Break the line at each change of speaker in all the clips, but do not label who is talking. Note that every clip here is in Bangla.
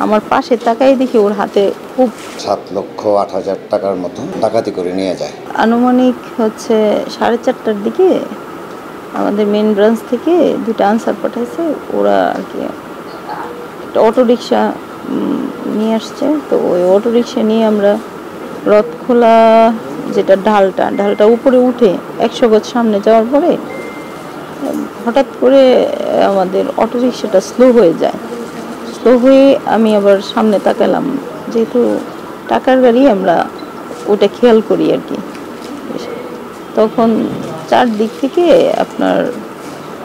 আমার পাশে তাকাই দেখি ওর হাতে খুব
7,08,000 টাকার মতো ডাকাতি করে নিয়ে যায়।
আনুমানিক হচ্ছে 4:30টার দিকে আমাদের মেন ব্রাঞ্চ থেকে দুটো আনসার পাঠাইছে। ওরা আর কি একটা অটোরিকশা নিয়ে আসছে। তো ওই অটোরিকশা নিয়ে আমরা রথখোলা যেটা ঢালটা উপরে উঠে 100 গজ সামনে যাওয়ার পরে হঠাৎ করে আমাদের অটোরিকশাটা স্লো হয়ে যায়। স্লো হয়ে আমি আবার সামনে তাকালাম, যেহেতু টাকার গাড়ি আমরা ওটা খেয়াল করি আর কি। তখন চারদিক থেকে আপনার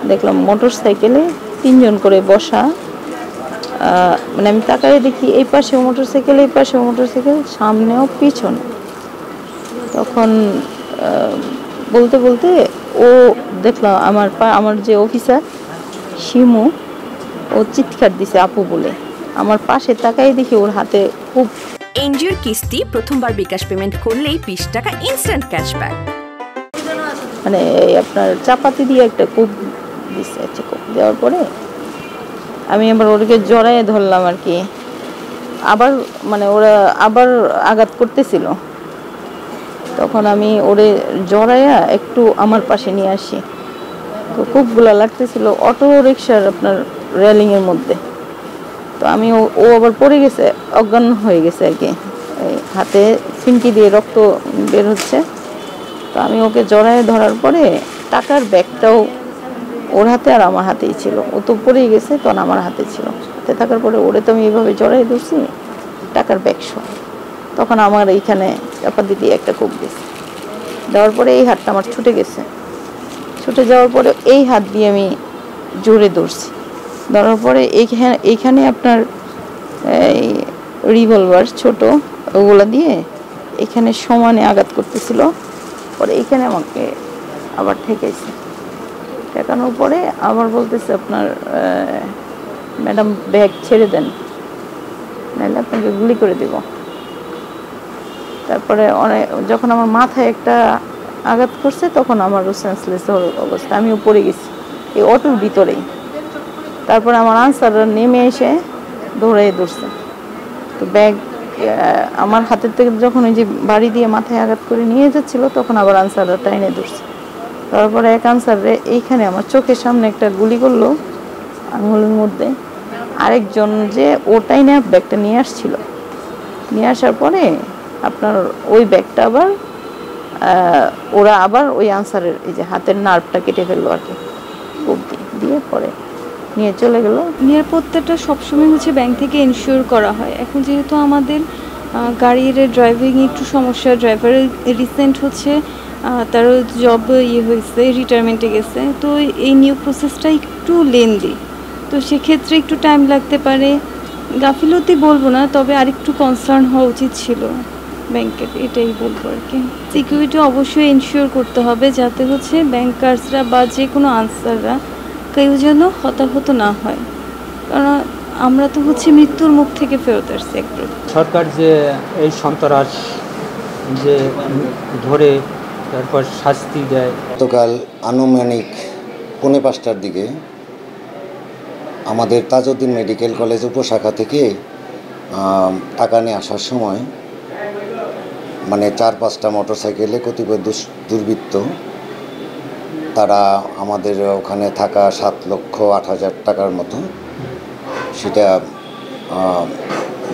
দেখলাম মোটর সাইকেলে 3 জন করে বসা। মানে আমি তাকায় দেখি এই পাশে মোটরসাইকেল, এই পাশে মোটরসাইকেল, সামনেও পিছনে। তখন বলতে বলতে ও দেখলাম আমার যে অফিসার শিমু, ও চিৎকার দিছে আপু বলে। আমার পাশে তাকাই দেখি ওর হাতে খুব
এনজিওর কিস্তি প্রথমবার বিকাশ পেমেন্ট করলেই 20 টাকা ইনস্ট্যান্ট ক্যাশব্যাক।
মানে আপনার চাপাতি দিয়ে একটা কোপ দিচ্ছে। কোপ দেওয়ার পরে আমি আবার ওদেরকে জড়াইয়ে ধরলাম আর কি। আবার মানে ওরা আবার আঘাত করতেছিল। তখন আমি ওরে জড়াইয়া একটু আমার পাশে নিয়ে আসি। তো খুবগুলা লাগতেছিল অটো রিক্সার আপনার রেলিংয়ের মধ্যে। তো আমি ও আবার পড়ে গেছে, অজ্ঞান হয়ে গেছে আর কি। হাতে ফিনকি দিয়ে রক্ত বের হচ্ছে। তো আমি ওকে জড়াইয়ে ধরার পরে টাকার ব্যাগটাও ওর হাতে আর আমার হাতেই ছিল। ও তো পড়েই গেছে, তখন আমার হাতে ছিল। হাতে থাকার পরে ওরে তো আমি এইভাবে জড়াই ধরছি, টাকার ব্যাগ সহ। তখন আমার এইখানে চাপাতি দিয়ে একটা কোপ দিয়েছে। দেওয়ার পরে এই হাতটা আমার ছুটে গেছে। ছুটে যাওয়ার পরে এই হাত দিয়ে আমি জোরে ধরছি। ধরার পরে এইখানে আপনার এই রিভলভার ছোট ওগুলা দিয়ে এখানে সমানে আঘাত করতেছিল। পরে এইখানে আমাকে আবার ঠেকাইছে। ঠেকানোর পরে আবার বলতেছে আপনার ম্যাডাম ব্যাগ ছেড়ে দেন, নাহলে আপনাকে গুলি করে দেব। তারপরে যখন আমার মাথায় একটা আঘাত করছে তখন আমারও সেন্সলেস অবস্থা, আমিও পড়ে গেছি এই অটোর ভিতরেই। তারপরে আমার আনসাররা নেমে এসে দৌড়াই ধরছে। তো ব্যাগ আমার হাতের থেকে যখন ওই যে বাড়ি দিয়ে মাথায় আঘাত করে নিয়ে যাচ্ছিল, তখন আবার আনসাররা টাইনে ধরছে। তারপরে এক আনসারে এইখানে আমার চোখের সামনে একটা গুলি করলো আঙুলের মধ্যে। আরেকজন যে ওটাই না ব্যাগটা নিয়ে আসছিল, নিয়ে আসার পরে আপনার ওই ব্যাগটা আবার ওরা আবার ওই আনসারের এই যে হাতের নার্ভটা কেটে ফেললো আর কি, কোপ দিয়ে পরে নিয়ে চলে গেল।
নিরাপত্তাটা সবসময় হচ্ছে ব্যাংক থেকে ইনশিওর করা হয়। এখন যেহেতু আমাদের গাড়ির ড্রাইভিং একটু সমস্যা, ড্রাইভারের রিসেন্ট হচ্ছে তারও জব হয়েছে, রিটায়ারমেন্টে গেছে, তো এই নিউ প্রসেসটা একটু লেন্দি। তো সেক্ষেত্রে একটু টাইম লাগতে পারে। গাফিলতি বলবো না, তবে আরেকটু কনসার্ন হওয়া উচিত ছিল ব্যাংকের, এটাই বলবো আর কি। সিকিউরিটি অবশ্যই ইনশিওর করতে হবে, যাতে হচ্ছে ব্যাংকার্সরা বা যে কোনো আনসাররা কেউ যেন হতাহত না হয়। কারণ আমরা তো হচ্ছে মৃত্যুর মুখ থেকে ফেরত আসছি একটু।
সরকার যে এই সন্ত্রাস যে ধরে তারপর শাস্তি দেয়।
গতকাল আনুমানিক 4:45টার দিকে আমাদের তাজউদ্দিন মেডিকেল কলেজ উপশাখা থেকে টাকা নিয়ে আসার সময় মানে 4-5টা মোটরসাইকেলে কতিপয় দুর্বৃত্ত তারা আমাদের ওখানে থাকা 7,08,000 টাকার মতো সেটা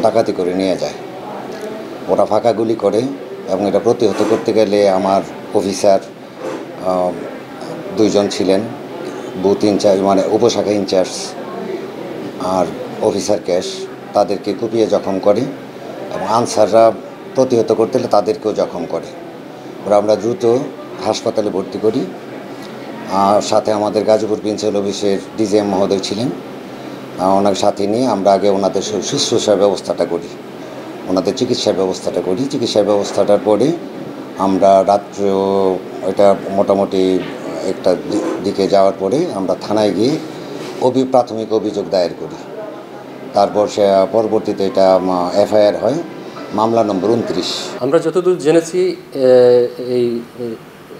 ডাকাতি করে নিয়ে যায়। ওরা ফাঁকা গুলি করে এবং এটা প্রতিহত করতে গেলে আমার অফিসার 2 জন ছিলেন, বুথ ইনচার্জ মানে উপশাখা ইনচার্জ আর অফিসার ক্যাশ, তাদেরকে কুপিয়ে জখম করে এবং আনসাররা প্রতিহত করতে হলে তাদেরকেও জখম করে। ওরা আমরা দ্রুত হাসপাতালে ভর্তি করি। আর সাথে আমাদের গাজীপুর প্রিন্সিপাল অফিসের ডিজিএম মহোদয় ছিলেন, ওনার সাথে নিয়ে আমরা আগে ওনাদের শুশ্রূষার ব্যবস্থাটা করি, ওনাদের চিকিৎসার ব্যবস্থাটা করি। চিকিৎসার ব্যবস্থাটার পরে আমরা রাত্র এটা মোটামুটি একটা দিকে যাওয়ার পরে আমরা থানায় গিয়ে প্রাথমিক অভিযোগ দায়ের করি। তারপর সে পরবর্তীতে এটা এফআইআর হয়, মামলা নম্বর 29।
আমরা যতদূর জেনেছি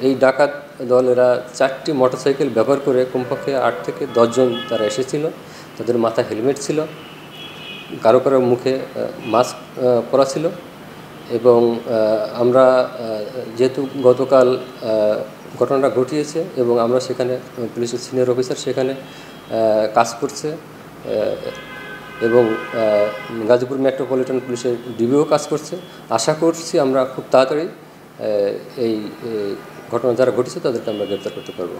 এই ডাকাত দলেরা 4টি মোটরসাইকেল ব্যবহার করে কমপক্ষে 8 থেকে 10 জন তারা এসেছিল। তাদের মাথায় হেলমেট ছিল কারো কারো মুখে মাস্ক পরা ছিল এবং আমরা যেহেতু গতকাল ঘটনাটা ঘটিয়েছে এবং আমরা সেখানে পুলিশের সিনিয়র অফিসার সেখানে কাজ করছে এবং গাজীপুর মেট্রোপলিটন পুলিশের ডিবিও কাজ করছে, আশা করছি আমরা খুব তাড়াতাড়ি এই ঘটনা যারা ঘটেছে তাদেরকে আমরা গ্রেপ্তার করতে পারবো।